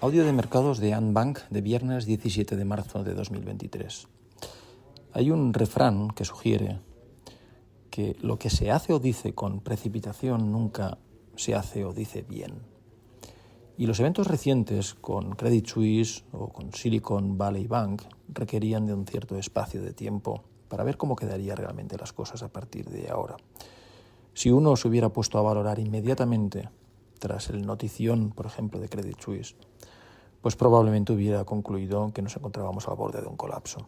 Audio de mercados de Andbank de viernes 17 de marzo de 2023. Hay un refrán que sugiere que lo que se hace o dice con precipitación nunca se hace o dice bien. Y los eventos recientes con Credit Suisse o con Silicon Valley Bank requerían de un cierto espacio de tiempo para ver cómo quedarían realmente las cosas a partir de ahora. Si uno se hubiera puesto a valorar inmediatamente tras el notición, por ejemplo, de Credit Suisse, pues probablemente hubiera concluido que nos encontrábamos al borde de un colapso.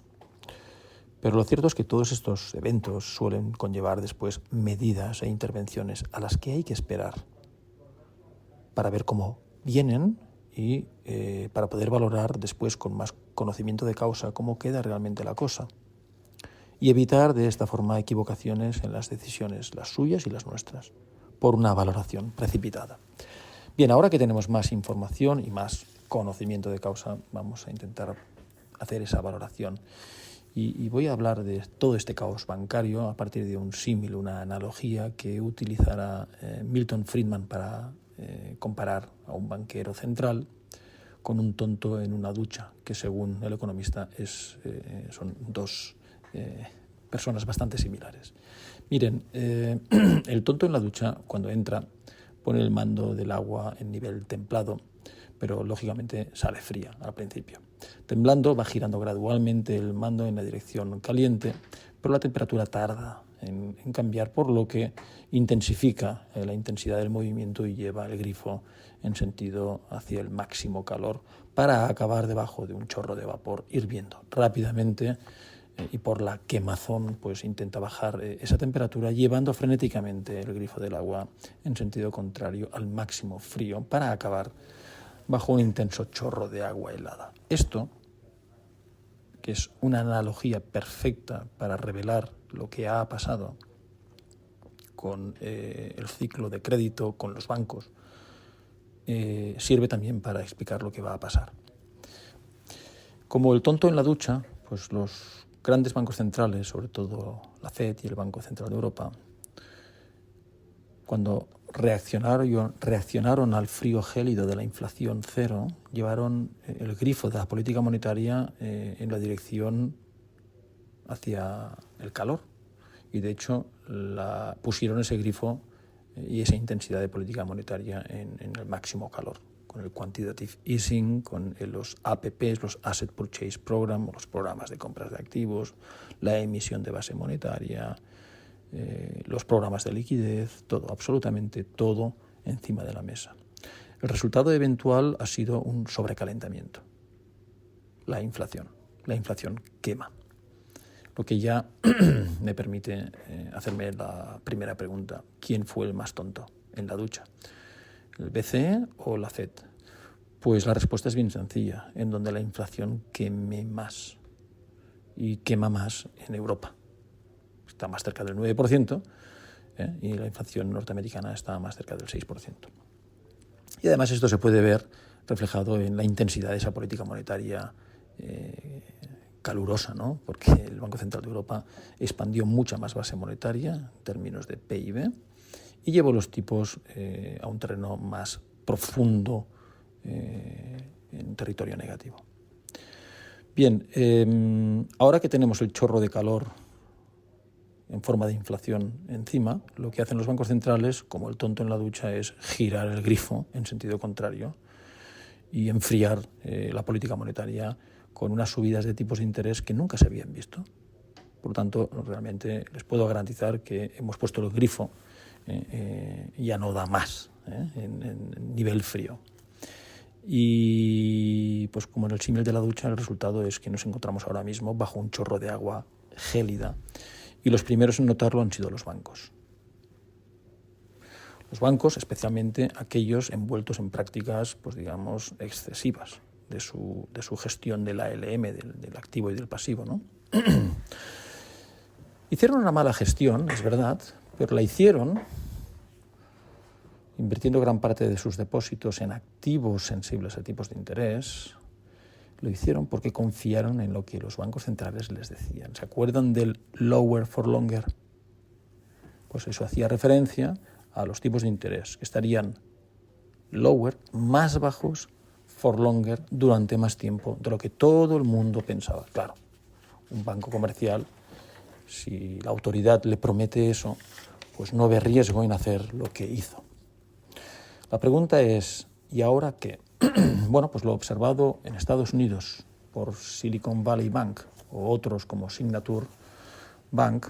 Pero lo cierto es que todos estos eventos suelen conllevar después medidas e intervenciones a las que hay que esperar para ver cómo vienen y para poder valorar después con más conocimiento de causa cómo queda realmente la cosa y evitar de esta forma equivocaciones en las decisiones, las suyas y las nuestras, por una valoración precipitada. Bien, ahora que tenemos más información y más conocimiento de causa, vamos a intentar hacer esa valoración. Y voy a hablar de todo este caos bancario a partir de un símil, una analogía que utilizará Milton Friedman para comparar a un banquero central con un tonto en una ducha, que según el economista son dos personas bastante similares. Miren, el tonto en la ducha, cuando entra, pone el mando del agua en nivel templado, pero lógicamente sale fría al principio. Temblando va girando gradualmente el mando en la dirección caliente, pero la temperatura tarda en cambiar, por lo que intensifica la intensidad del movimiento y lleva el grifo en sentido hacia el máximo calor para acabar debajo de un chorro de vapor hirviendo rápidamente. Y por la quemazón pues intenta bajar esa temperatura llevando frenéticamente el grifo del agua en sentido contrario al máximo frío para acabar bajo un intenso chorro de agua helada. Esto, que es una analogía perfecta para revelar lo que ha pasado con el ciclo de crédito, con los bancos, sirve también para explicar lo que va a pasar. Como el tonto en la ducha, pues los grandes bancos centrales, sobre todo la FED y el Banco Central de Europa, cuando reaccionaron al frío gélido de la inflación cero, llevaron el grifo de la política monetaria en la dirección hacia el calor. Y de hecho pusieron ese grifo y esa intensidad de política monetaria en el máximo calor, con el quantitative easing, con los APPs, los Asset Purchase Program, los programas de compras de activos, la emisión de base monetaria, los programas de liquidez, todo, absolutamente todo encima de la mesa. El resultado eventual ha sido un sobrecalentamiento, la inflación. La inflación quema. Lo que ya me permite hacerme la primera pregunta: ¿quién fue el más tonto en la ducha? ¿El BCE o la FED? Pues la respuesta es bien sencilla, en donde la inflación queme más y quema más en Europa. Está más cerca del 9% y la inflación norteamericana está más cerca del 6%. Y además esto se puede ver reflejado en la intensidad de esa política monetaria calurosa, ¿no? Porque el Banco Central de Europa expandió mucha más base monetaria en términos de PIB y llevó los tipos a un terreno más profundo en territorio negativo. Bien, ahora que tenemos el chorro de calor en forma de inflación encima, lo que hacen los bancos centrales, como el tonto en la ducha, es girar el grifo en sentido contrario y enfriar la política monetaria con unas subidas de tipos de interés que nunca se habían visto. Por lo tanto, realmente les puedo garantizar que hemos puesto el grifo ya no da más en nivel frío. Y pues como en el símil de la ducha, el resultado es que nos encontramos ahora mismo bajo un chorro de agua gélida y los primeros en notarlo han sido los bancos. Los bancos, especialmente aquellos envueltos en prácticas, pues digamos, excesivas de su gestión del ALM, del activo y del pasivo, ¿no? Hicieron una mala gestión, es verdad, pero la hicieron invirtiendo gran parte de sus depósitos en activos sensibles a tipos de interés. Lo hicieron porque confiaron en lo que los bancos centrales les decían. ¿Se acuerdan del lower for longer? Pues eso hacía referencia a los tipos de interés, que estarían lower, más bajos, for longer, durante más tiempo de lo que todo el mundo pensaba. Claro, un banco comercial, si la autoridad le promete eso, pues no ve riesgo en hacer lo que hizo. La pregunta es, ¿y ahora qué? Bueno, pues lo observado en Estados Unidos por Silicon Valley Bank o otros como Signature Bank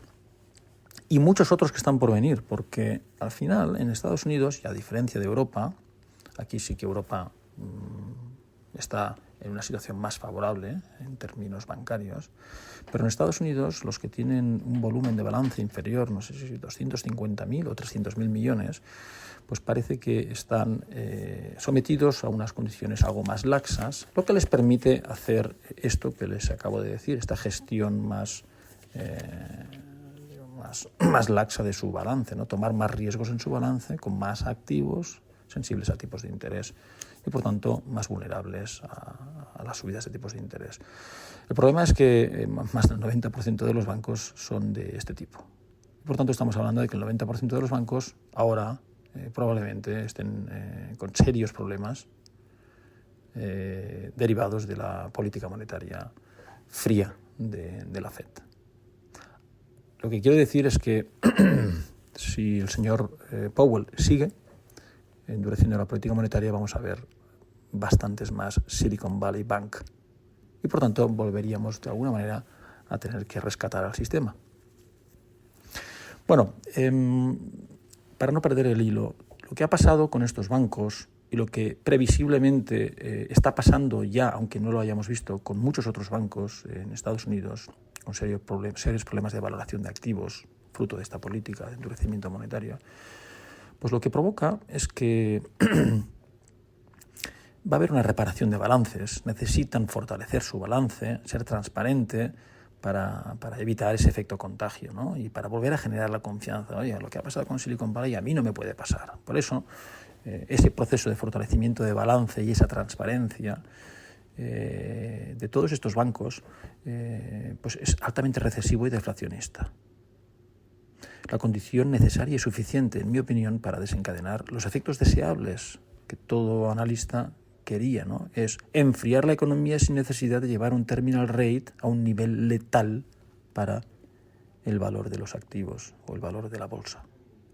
y muchos otros que están por venir, porque al final en Estados Unidos, y a diferencia de Europa, aquí sí que Europa está en una situación más favorable en términos bancarios, pero en Estados Unidos los que tienen un volumen de balance inferior, no sé si 250.000 o 300.000 millones, pues parece que están sometidos a unas condiciones algo más laxas, lo que les permite hacer esto que les acabo de decir, esta gestión más laxa de su balance, ¿no? Tomar más riesgos en su balance, con más activos sensibles a tipos de interés y, por tanto, más vulnerables a las subidas de tipos de interés. El problema es que más del 90% de los bancos son de este tipo. Por tanto, estamos hablando de que el 90% de los bancos ahora probablemente estén con serios problemas derivados de la política monetaria fría de la Fed. Lo que quiero decir es que si el señor Powell sigue endureciendo la política monetaria, vamos a ver bastantes más Silicon Valley Bank y, por tanto, volveríamos de alguna manera a tener que rescatar al sistema. Bueno, para no perder el hilo, lo que ha pasado con estos bancos y lo que previsiblemente está pasando ya, aunque no lo hayamos visto, con muchos otros bancos en Estados Unidos, con serios problemas de valoración de activos, fruto de esta política de endurecimiento monetario, pues lo que provoca es que va a haber una reparación de balances, necesitan fortalecer su balance, ser transparente para evitar ese efecto contagio, ¿no? Y para volver a generar la confianza. Oye, lo que ha pasado con Silicon Valley a mí no me puede pasar. Por eso, ese proceso de fortalecimiento de balance y esa transparencia de todos estos bancos pues es altamente recesivo y deflacionista. La condición necesaria y suficiente, en mi opinión, para desencadenar los efectos deseables que todo analista quería, ¿no? Es enfriar la economía sin necesidad de llevar un terminal rate a un nivel letal para el valor de los activos o el valor de la bolsa.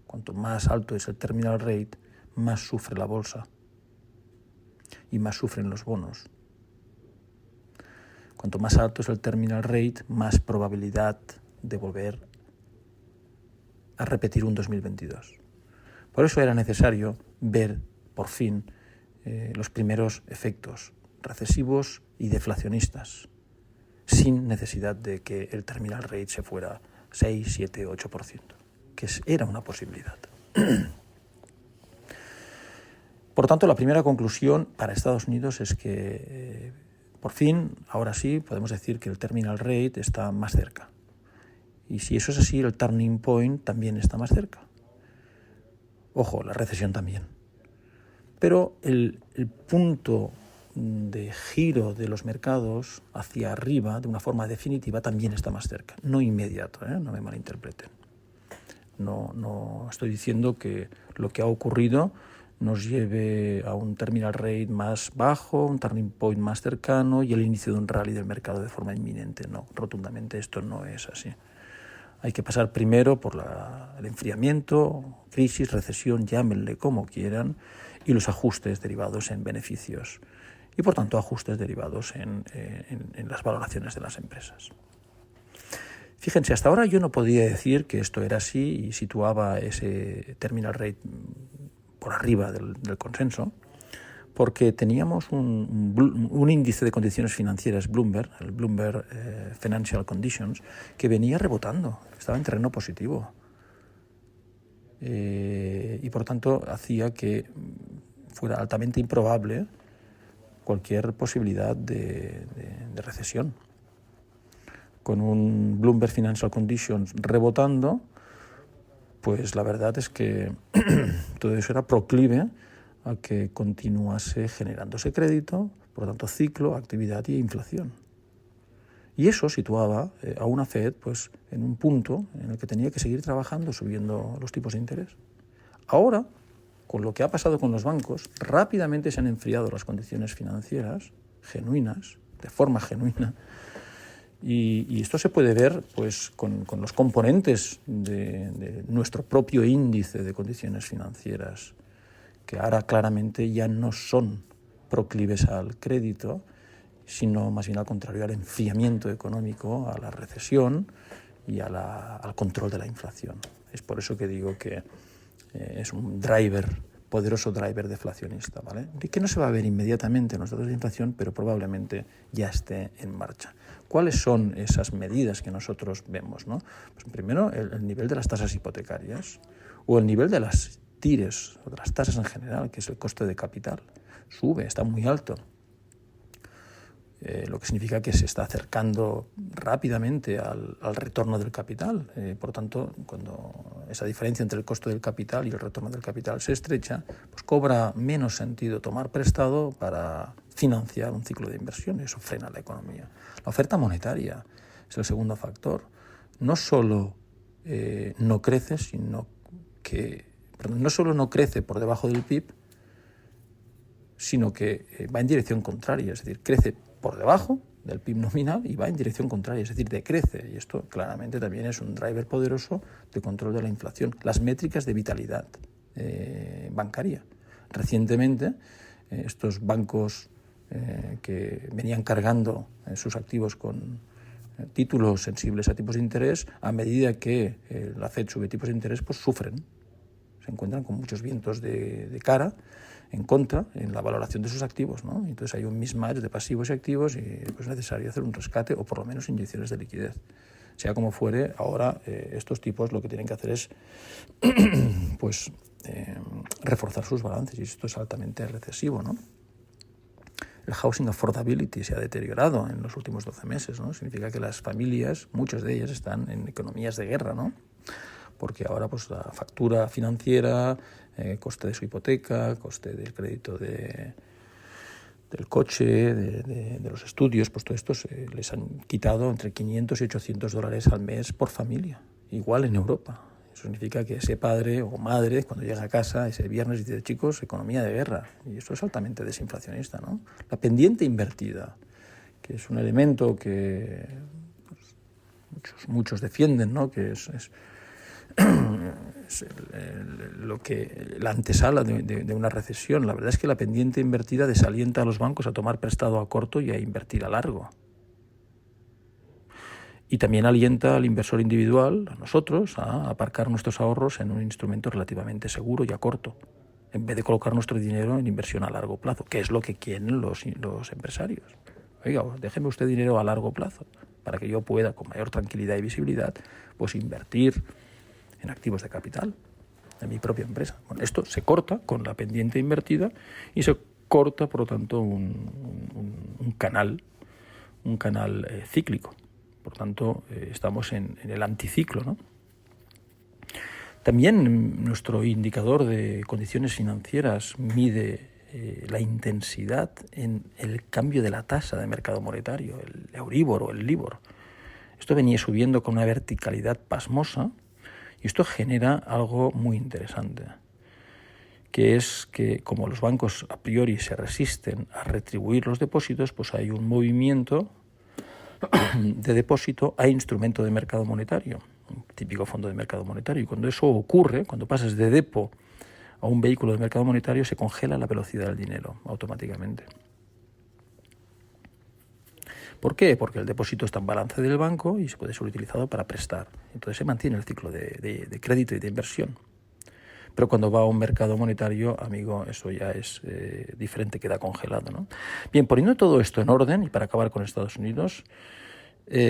Cuanto más alto es el terminal rate, más sufre la bolsa y más sufren los bonos. Cuanto más alto es el terminal rate, más probabilidad de volver a repetir un 2022. Por eso era necesario ver, por fin, los primeros efectos recesivos y deflacionistas, sin necesidad de que el terminal rate se fuera 6, 7, 8%, que era una posibilidad. Por tanto, la primera conclusión para Estados Unidos es que, por fin, ahora sí, podemos decir que el terminal rate está más cerca. Y si eso es así, el turning point también está más cerca. Ojo, la recesión también. Pero el punto de giro de los mercados hacia arriba, de una forma definitiva, también está más cerca. No inmediato, no me malinterpreten. No estoy diciendo que lo que ha ocurrido nos lleve a un terminal rate más bajo, un turning point más cercano y el inicio de un rally del mercado de forma inminente. No, rotundamente esto no es así. Hay que pasar primero por el enfriamiento, crisis, recesión, llámenle como quieran, y los ajustes derivados en beneficios y, por tanto, ajustes derivados en las valoraciones de las empresas. Fíjense, hasta ahora yo no podía decir que esto era así y situaba ese terminal rate por arriba del consenso, porque teníamos un índice de condiciones financieras, Bloomberg, el Bloomberg Financial Conditions, que venía rebotando, estaba en terreno positivo. Y por tanto hacía que fuera altamente improbable cualquier posibilidad de recesión. Con un Bloomberg Financial Conditions rebotando, pues la verdad es que todo eso era proclive a que continuase generándose crédito, por lo tanto ciclo, actividad y inflación. Y eso situaba a una Fed pues, en un punto en el que tenía que seguir trabajando, subiendo los tipos de interés. Ahora, con lo que ha pasado con los bancos, rápidamente se han enfriado las condiciones financieras genuinas, de forma genuina, y esto se puede ver pues, con los componentes de nuestro propio índice de condiciones financieras, que ahora claramente ya no son proclives al crédito, sino más bien al contrario, al enfriamiento económico, a la recesión y al control de la inflación. Es por eso que digo que es un poderoso driver deflacionista, ¿vale? Que no se va a ver inmediatamente en los datos de inflación, pero probablemente ya esté en marcha. ¿Cuáles son esas medidas que nosotros vemos, ¿no? Pues primero, el nivel de las tasas hipotecarias o el nivel de las TIRES o de las tasas en general, que es el coste de capital. Sube, está muy alto. Lo que significa que se está acercando rápidamente al retorno del capital. Por tanto, cuando esa diferencia entre el costo del capital y el retorno del capital se estrecha, pues cobra menos sentido tomar prestado para financiar un ciclo de inversión. Eso frena la economía. La oferta monetaria es el segundo factor. No solo no crece, no solo no crece por debajo del PIB, sino que va en dirección contraria, es decir, crece por debajo del PIB nominal y va en dirección contraria, es decir, decrece. Y esto claramente también es un driver poderoso de control de la inflación. Las métricas de vitalidad bancaria. Recientemente, estos bancos que venían cargando sus activos con títulos sensibles a tipos de interés, a medida que la FED sube tipos de interés, pues sufren. Se encuentran con muchos vientos de cara en contra en la valoración de sus activos, ¿no? Entonces hay un mismatch de pasivos y activos y pues, es necesario hacer un rescate o por lo menos inyecciones de liquidez. Sea como fuere, ahora estos tipos lo que tienen que hacer es pues, reforzar sus balances y esto es altamente recesivo, ¿no? El housing affordability se ha deteriorado en los últimos 12 meses, ¿no? Significa que las familias, muchas de ellas, están en economías de guerra, ¿no? Porque ahora pues la factura financiera, coste de su hipoteca, coste del crédito del coche, de los estudios, pues todo esto les han quitado entre 500 y 800 dólares al mes por familia, igual en Europa. Eso significa que ese padre o madre, cuando llega a casa ese viernes, dice, chicos, economía de guerra. Y eso es altamente desinflacionista, ¿no? La pendiente invertida, que es un elemento que pues, muchos defienden, ¿no? Que es la antesala de una recesión. La verdad es que la pendiente invertida desalienta a los bancos a tomar prestado a corto y a invertir a largo. Y también alienta al inversor individual, a nosotros, a aparcar nuestros ahorros en un instrumento relativamente seguro y a corto, en vez de colocar nuestro dinero en inversión a largo plazo, que es lo que quieren los empresarios. Oiga, déjeme usted dinero a largo plazo para que yo pueda, con mayor tranquilidad y visibilidad, pues invertir en activos de capital de mi propia empresa. Bueno, esto se corta con la pendiente invertida y se corta, por lo tanto, un canal cíclico. Por tanto, estamos en el anticiclo, ¿no? También nuestro indicador de condiciones financieras mide la intensidad en el cambio de la tasa de mercado monetario, el Euribor o el Libor. Esto venía subiendo con una verticalidad pasmosa y esto genera algo muy interesante, que es que como los bancos a priori se resisten a retribuir los depósitos, pues hay un movimiento de depósito a instrumento de mercado monetario, un típico fondo de mercado monetario. Y cuando eso ocurre, cuando pasas de depo a un vehículo de mercado monetario, se congela la velocidad del dinero automáticamente. ¿Por qué? Porque el depósito está en balance del banco y se puede ser utilizado para prestar. Entonces se mantiene el ciclo de crédito y de inversión. Pero cuando va a un mercado monetario, amigo, eso ya es diferente, queda congelado, ¿no? Bien, poniendo todo esto en orden, y para acabar con Estados Unidos, llego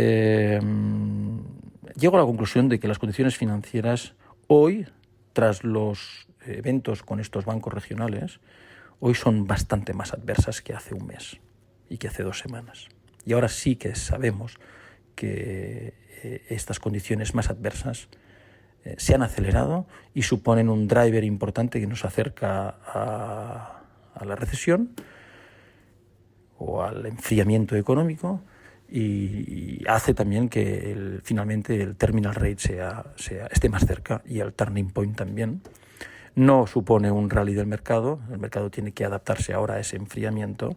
a la conclusión de que las condiciones financieras hoy, tras los eventos con estos bancos regionales, hoy son bastante más adversas que hace un mes y que hace 2 semanas. Y ahora sí que sabemos que estas condiciones más adversas se han acelerado y suponen un driver importante que nos acerca a la recesión o al enfriamiento económico y hace también que finalmente el terminal rate esté más cerca y el turning point también. No supone un rally del mercado. El mercado tiene que adaptarse ahora a ese enfriamiento.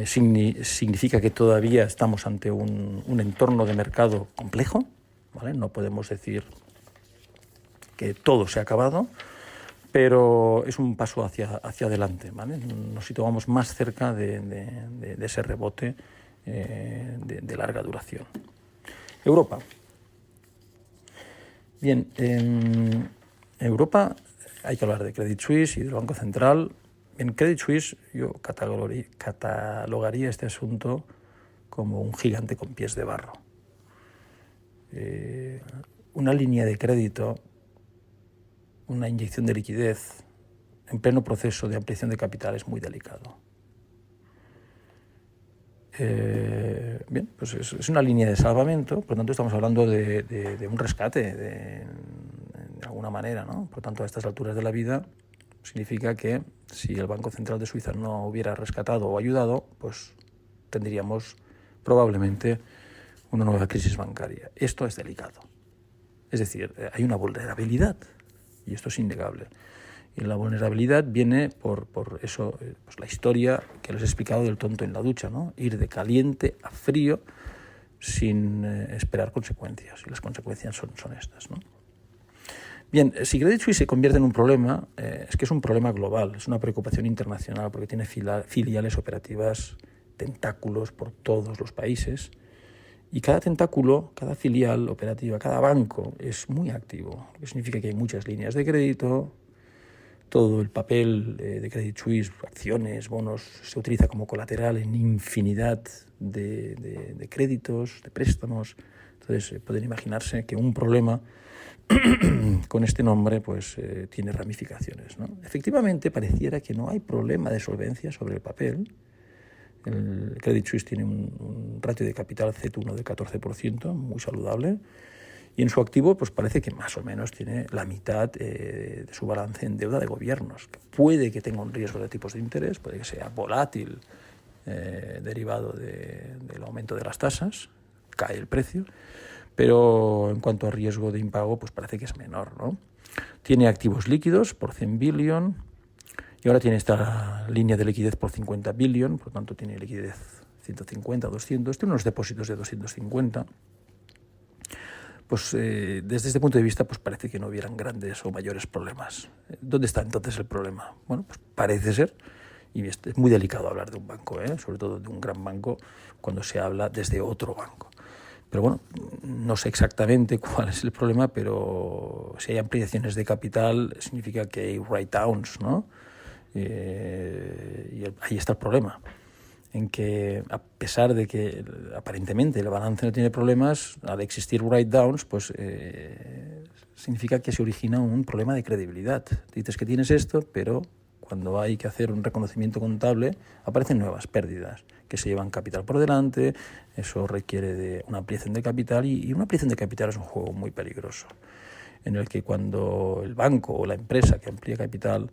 Significa que todavía estamos ante un entorno de mercado complejo, ¿vale? No podemos decir que todo se ha acabado, pero es un paso hacia adelante, ¿vale? Nos situamos más cerca de ese rebote de larga duración. Europa. Bien, en Europa hay que hablar de Credit Suisse y del Banco Central. En Credit Suisse yo catalogaría este asunto como un gigante con pies de barro. Una línea de crédito, una inyección de liquidez en pleno proceso de ampliación de capital es muy delicado. Bien, pues es una línea de salvamento, por lo tanto estamos hablando de un rescate de alguna manera, ¿no? Por lo tanto, a estas alturas de la vida significa que si el Banco Central de Suiza no hubiera rescatado o ayudado, pues tendríamos probablemente una nueva crisis bancaria. Esto es delicado. Es decir, hay una vulnerabilidad y esto es innegable. Y la vulnerabilidad viene por eso, pues la historia que les he explicado del tonto en la ducha, ¿no? Ir de caliente a frío sin esperar consecuencias. Y las consecuencias son estas, ¿no? Bien, si Credit Suisse se convierte en un problema, es que es un problema global, es una preocupación internacional porque tiene filiales operativas, tentáculos por todos los países y cada tentáculo, cada filial operativa, cada banco es muy activo, lo que significa que hay muchas líneas de crédito, todo el papel de Credit Suisse, acciones, bonos, se utiliza como colateral en infinidad de créditos, de préstamos. Entonces pueden imaginarse que un problema con este nombre pues tiene ramificaciones, ¿no? Efectivamente, pareciera que no hay problema de solvencia sobre el papel. El Credit Suisse tiene un ratio de capital CET1 de 14%, muy saludable, y en su activo pues parece que más o menos tiene la mitad de su balance en deuda de gobiernos, que puede que tenga un riesgo de tipos de interés, puede que sea volátil, derivado del aumento de las tasas, cae el precio, pero en cuanto a riesgo de impago, pues parece que es menor, ¿no? Tiene activos líquidos por 100 billion y ahora tiene esta línea de liquidez por 50 billion, por lo tanto tiene liquidez 150, 200, tiene unos depósitos de 250. Pues desde este punto de vista pues parece que no hubieran grandes o mayores problemas. ¿Dónde está entonces el problema? Bueno, pues parece ser, y es muy delicado hablar de un banco, sobre todo de un gran banco, cuando se habla desde otro banco. Pero bueno, no sé exactamente cuál es el problema, pero si hay ampliaciones de capital significa que hay write-downs, ¿no? Y ahí está el problema, en que a pesar de que aparentemente el balance no tiene problemas, al existir write-downs, pues significa que se origina un problema de credibilidad. Dices que tienes esto, pero cuando hay que hacer un reconocimiento contable aparecen nuevas pérdidas que se llevan capital por delante. Eso requiere de una ampliación de capital y una ampliación de capital es un juego muy peligroso, en el que cuando el banco o la empresa que amplía capital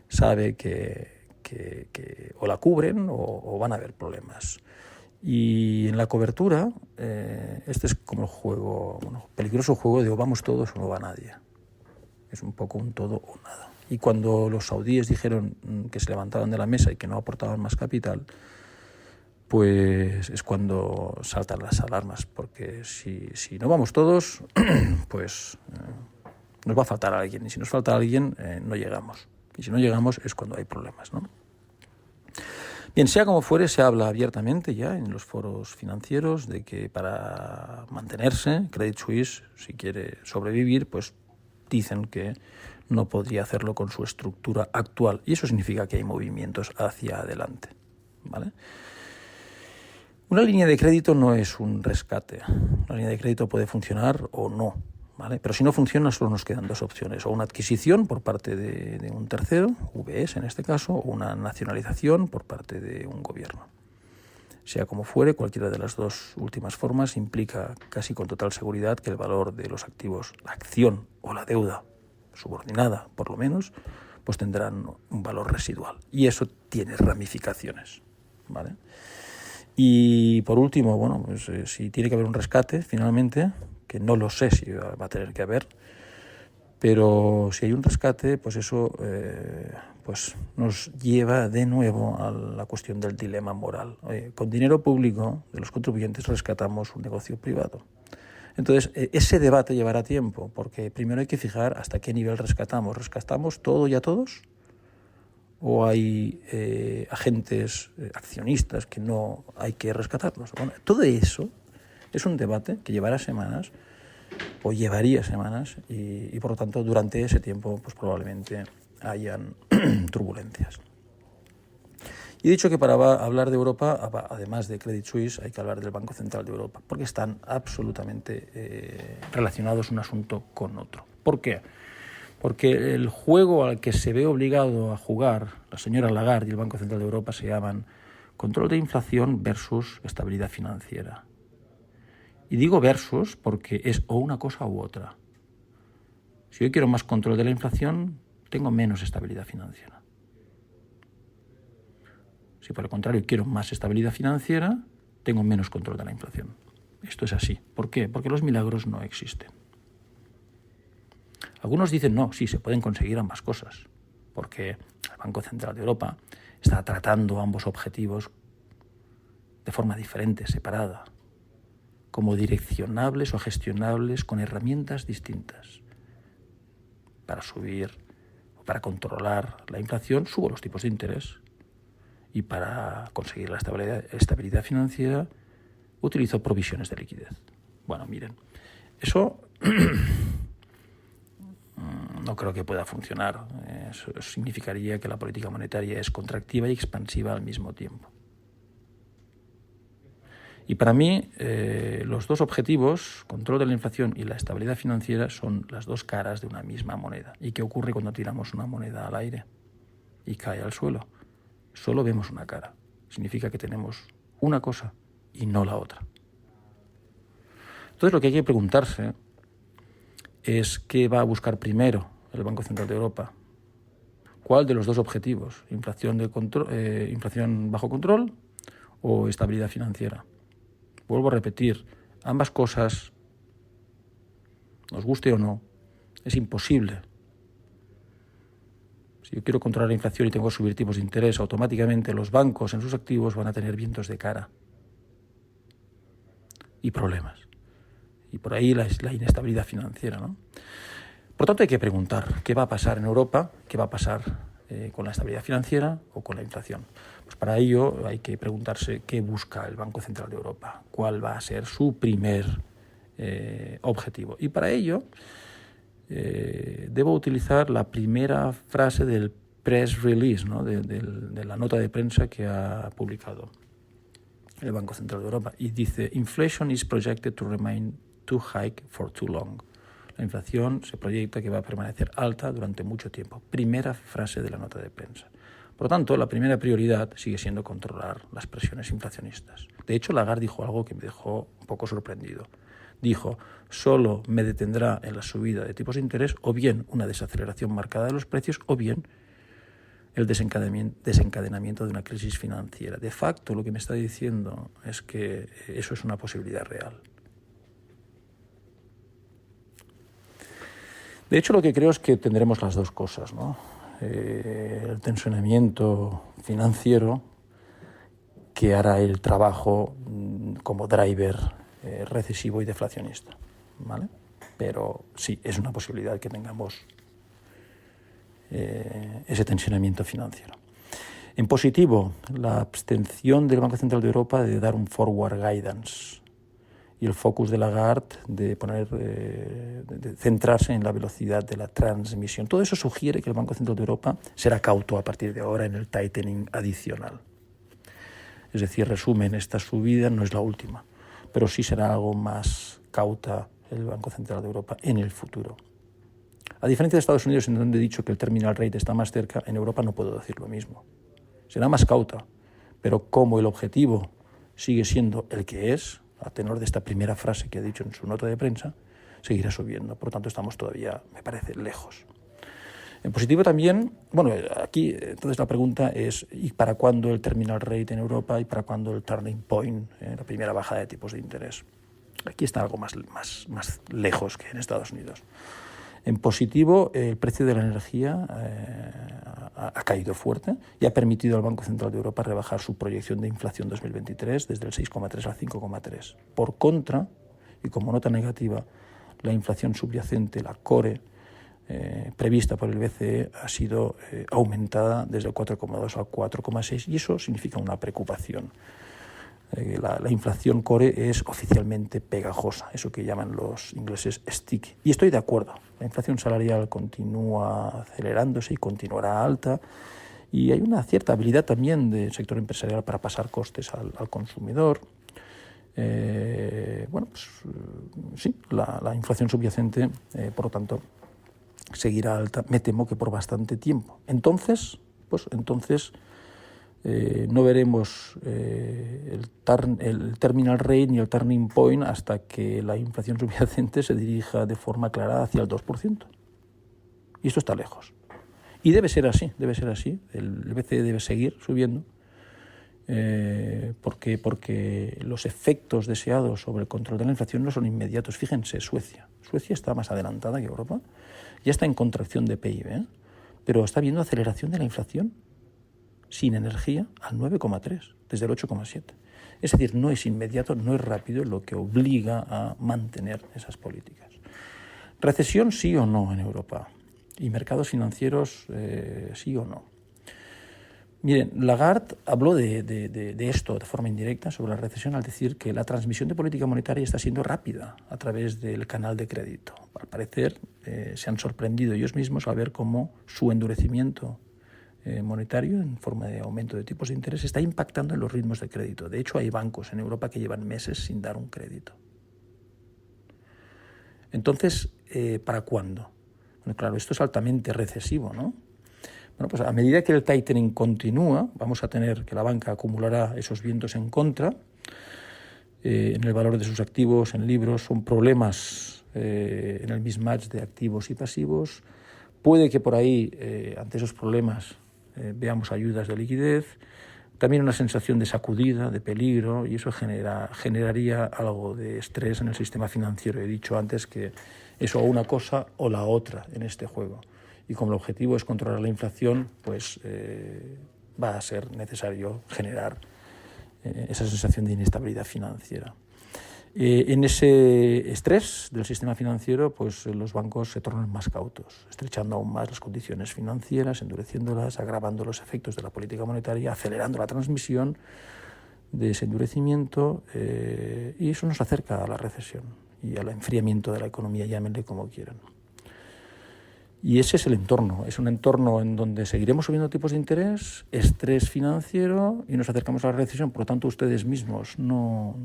sabe que o la cubren o van a haber problemas. Y en la cobertura, este es como el juego, peligroso juego de o vamos todos o no va nadie. Es un poco un todo o nada. Y cuando los saudíes dijeron que se levantaban de la mesa y que no aportaban más capital, pues es cuando saltan las alarmas, porque si no vamos todos, pues nos va a faltar alguien. Y si nos falta alguien, no llegamos. Y si no llegamos es cuando hay problemas, ¿no? Bien, sea como fuere, se habla abiertamente ya en los foros financieros de que para mantenerse, Credit Suisse, si quiere sobrevivir, pues dicen que no podría hacerlo con su estructura actual. Y eso significa que hay movimientos hacia adelante, ¿vale? Una línea de crédito no es un rescate. Una línea de crédito puede funcionar o no, ¿vale? Pero si no funciona, solo nos quedan dos opciones: o una adquisición por parte de un tercero, UBS en este caso, o una nacionalización por parte de un gobierno. Sea como fuere, cualquiera de las dos últimas formas implica casi con total seguridad que el valor de los activos, la acción o la deuda subordinada, por lo menos, pues tendrán un valor residual. Y eso tiene ramificaciones, ¿vale? Y por último, bueno, pues si tiene que haber un rescate, finalmente, que no lo sé si va a tener que haber, Pero si hay un rescate, pues eso pues nos lleva de nuevo a la cuestión del dilema moral. Con dinero público de los contribuyentes rescatamos un negocio privado. Entonces, ese debate llevará tiempo, porque primero hay que fijar hasta qué nivel rescatamos. ¿Rescatamos todo y a todos? ¿O hay agentes accionistas que no hay que rescatarlos? Bueno, todo eso es un debate que llevará semanas, o llevaría semanas, y por lo tanto durante ese tiempo pues probablemente hayan turbulencias. Y he dicho que para hablar de Europa, además de Credit Suisse, hay que hablar del Banco Central de Europa, porque están absolutamente relacionados un asunto con otro. ¿Por qué? Porque el juego al que se ve obligado a jugar la señora Lagarde y el Banco Central de Europa se llaman control de inflación versus estabilidad financiera. Y digo versus porque es o una cosa u otra. Si yo quiero más control de la inflación, tengo menos estabilidad financiera. Si por el contrario quiero más estabilidad financiera, tengo menos control de la inflación. Esto es así. ¿Por qué? Porque los milagros no existen. Algunos dicen no, sí, se pueden conseguir ambas cosas, porque el Banco Central de Europa está tratando ambos objetivos de forma diferente, separada, como direccionables o gestionables con herramientas distintas. Para subir o para controlar la inflación, subo los tipos de interés. Y para conseguir la estabilidad financiera, utilizo provisiones de liquidez. Bueno, miren, eso no creo que pueda funcionar. Eso significaría que la política monetaria es contractiva y expansiva al mismo tiempo. Y para mí, los dos objetivos, control de la inflación y la estabilidad financiera, son las dos caras de una misma moneda. ¿Y qué ocurre cuando tiramos una moneda al aire y cae al suelo? Solo vemos una cara. Significa que tenemos una cosa y no la otra. Entonces lo que hay que preguntarse es qué va a buscar primero el Banco Central de Europa. ¿Cuál de los dos objetivos? ¿Inflación bajo control o estabilidad financiera? Vuelvo a repetir, ambas cosas, nos guste o no, es imposible. Si yo quiero controlar la inflación y tengo que subir tipos de interés, automáticamente los bancos en sus activos van a tener vientos de cara y problemas. Y por ahí la inestabilidad financiera, ¿no? Por tanto, hay que preguntar qué va a pasar en Europa, qué va a pasar con la estabilidad financiera o con la inflación. Pues para ello hay que preguntarse qué busca el Banco Central de Europa, cuál va a ser su primer objetivo. Y para ello debo utilizar la primera frase del press release, ¿no? de la nota de prensa que ha publicado el Banco Central de Europa. Y dice, inflation is projected to remain too high for too long. La inflación se proyecta que va a permanecer alta durante mucho tiempo. Primera frase de la nota de prensa. Por lo tanto, la primera prioridad sigue siendo controlar las presiones inflacionistas. De hecho, Lagarde dijo algo que me dejó un poco sorprendido. Dijo, solo me detendrá en la subida de tipos de interés o bien una desaceleración marcada de los precios o bien el desencadenamiento de una crisis financiera. De facto, lo que me está diciendo es que eso es una posibilidad real. De hecho, lo que creo es que tendremos las dos cosas, ¿no? El tensionamiento financiero que hará el trabajo como driver recesivo y deflacionista, ¿vale? Pero sí, es una posibilidad que tengamos ese tensionamiento financiero. En positivo, la abstención del Banco Central de Europa de dar un forward guidance y el focus de Lagarde de centrarse en la velocidad de la transmisión. Todo eso sugiere que el Banco Central de Europa será cauto a partir de ahora en el tightening adicional. Es decir, resumen, esta subida no es la última, pero sí será algo más cauta el Banco Central de Europa en el futuro. A diferencia de Estados Unidos, en donde he dicho que el terminal rate está más cerca, en Europa no puedo decir lo mismo. Será más cauta, pero como el objetivo sigue siendo el que es, a tenor de esta primera frase que ha dicho en su nota de prensa, seguirá subiendo. Por lo tanto, estamos todavía, me parece, lejos. En positivo también, bueno, aquí entonces la pregunta es ¿y para cuándo el terminal rate en Europa y para cuándo el turning point, la primera bajada de tipos de interés? Aquí está algo más lejos que en Estados Unidos. En positivo, el precio de la energía ha caído fuerte y ha permitido al Banco Central de Europa rebajar su proyección de inflación 2023 desde el 6,3 al 5,3. Por contra, y como nota negativa, la inflación subyacente, la core, prevista por el BCE, ha sido aumentada desde el 4,2 al 4,6 y eso significa una preocupación. La inflación core es oficialmente pegajosa, eso que llaman los ingleses sticky. Y estoy de acuerdo, la inflación salarial continúa acelerándose y continuará alta y hay una cierta habilidad también del sector empresarial para pasar costes al consumidor. Sí, la inflación subyacente, por lo tanto, seguirá alta, me temo que por bastante tiempo. Entonces, no veremos el terminal rate ni el turning point hasta que la inflación subyacente se dirija de forma clara hacia el 2%. Y esto está lejos. Y debe ser así. El BCE debe seguir subiendo porque los efectos deseados sobre el control de la inflación no son inmediatos. Fíjense, Suecia está más adelantada que Europa, ya está en contracción de PIB, pero está viendo aceleración de la inflación sin energía al 9,3, desde el 8,7. Es decir, no es inmediato, no es rápido, lo que obliga a mantener esas políticas. ¿Recesión sí o no en Europa? ¿Y mercados financieros sí o no? Miren, Lagarde habló de esto de forma indirecta sobre la recesión al decir que la transmisión de política monetaria está siendo rápida a través del canal de crédito. Al parecer se han sorprendido ellos mismos al ver cómo su endurecimiento monetario en forma de aumento de tipos de interés está impactando en los ritmos de crédito. De hecho, hay bancos en Europa que llevan meses sin dar un crédito. Entonces, ¿para cuándo? Bueno, claro, esto es altamente recesivo, ¿no? Bueno, pues a medida que el tightening continúa, vamos a tener que la banca acumulará esos vientos en contra en el valor de sus activos, en libros, son problemas en el mismatch de activos y pasivos. Puede que por ahí, ante esos problemas, veamos ayudas de liquidez, también una sensación de sacudida, de peligro, y eso generaría algo de estrés en el sistema financiero. He dicho antes que eso o una cosa o la otra en este juego. Y como el objetivo es controlar la inflación, pues va a ser necesario generar esa sensación de inestabilidad financiera. En ese estrés del sistema financiero, pues los bancos se tornan más cautos, estrechando aún más las condiciones financieras, endureciéndolas, agravando los efectos de la política monetaria, acelerando la transmisión de ese endurecimiento, y eso nos acerca a la recesión y al enfriamiento de la economía, llámenle como quieran. Y ese es el entorno, es un entorno en donde seguiremos subiendo tipos de interés, estrés financiero y nos acercamos a la recesión. Por lo tanto, ustedes mismos no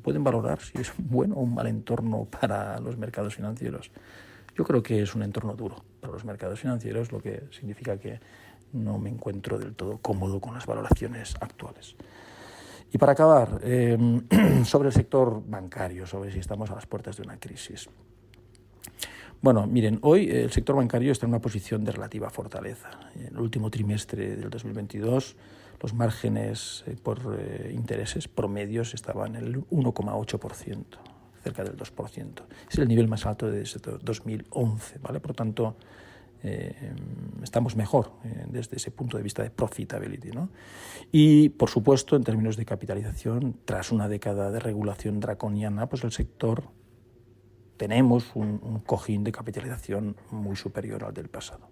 pueden valorar si es un buen o un mal entorno para los mercados financieros. Yo creo que es un entorno duro para los mercados financieros, lo que significa que no me encuentro del todo cómodo con las valoraciones actuales. Y para acabar, sobre el sector bancario, sobre si estamos a las puertas de una crisis. Bueno, miren, hoy el sector bancario está en una posición de relativa fortaleza. En el último trimestre del 2022, los márgenes por intereses promedios estaban en el 1,8%, cerca del 2%. Es el nivel más alto desde 2011, ¿vale? Por lo tanto, estamos mejor desde ese punto de vista de profitability, ¿no? Y, por supuesto, en términos de capitalización, tras una década de regulación draconiana, pues el sector tenemos un cojín de capitalización muy superior al del pasado.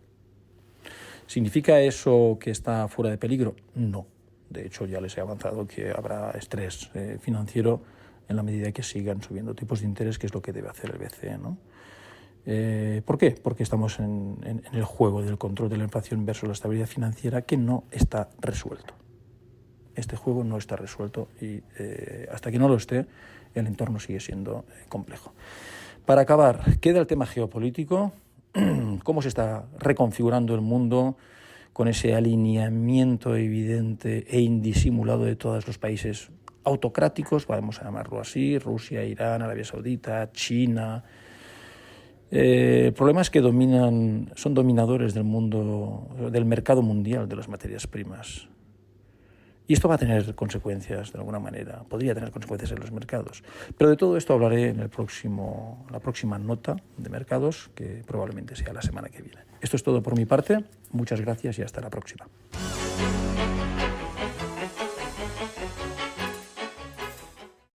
¿Significa eso que está fuera de peligro? No. De hecho, ya les he avanzado que habrá estrés financiero en la medida que sigan subiendo tipos de interés, que es lo que debe hacer el BCE, ¿no? ¿Por qué? Porque estamos en el juego del control de la inflación versus la estabilidad financiera, que no está resuelto. Este juego no está resuelto y hasta que no lo esté, el entorno sigue siendo complejo. Para acabar, queda el tema geopolítico, cómo se está reconfigurando el mundo con ese alineamiento evidente e indisimulado de todos los países autocráticos, vamos a llamarlo así, Rusia, Irán, Arabia Saudita, China. El problema es que son dominadores del mundo, del mercado mundial de las materias primas. Y esto va a tener consecuencias, de alguna manera, podría tener consecuencias en los mercados. Pero de todo esto hablaré en la próxima nota de mercados, que probablemente sea la semana que viene. Esto es todo por mi parte. Muchas gracias y hasta la próxima.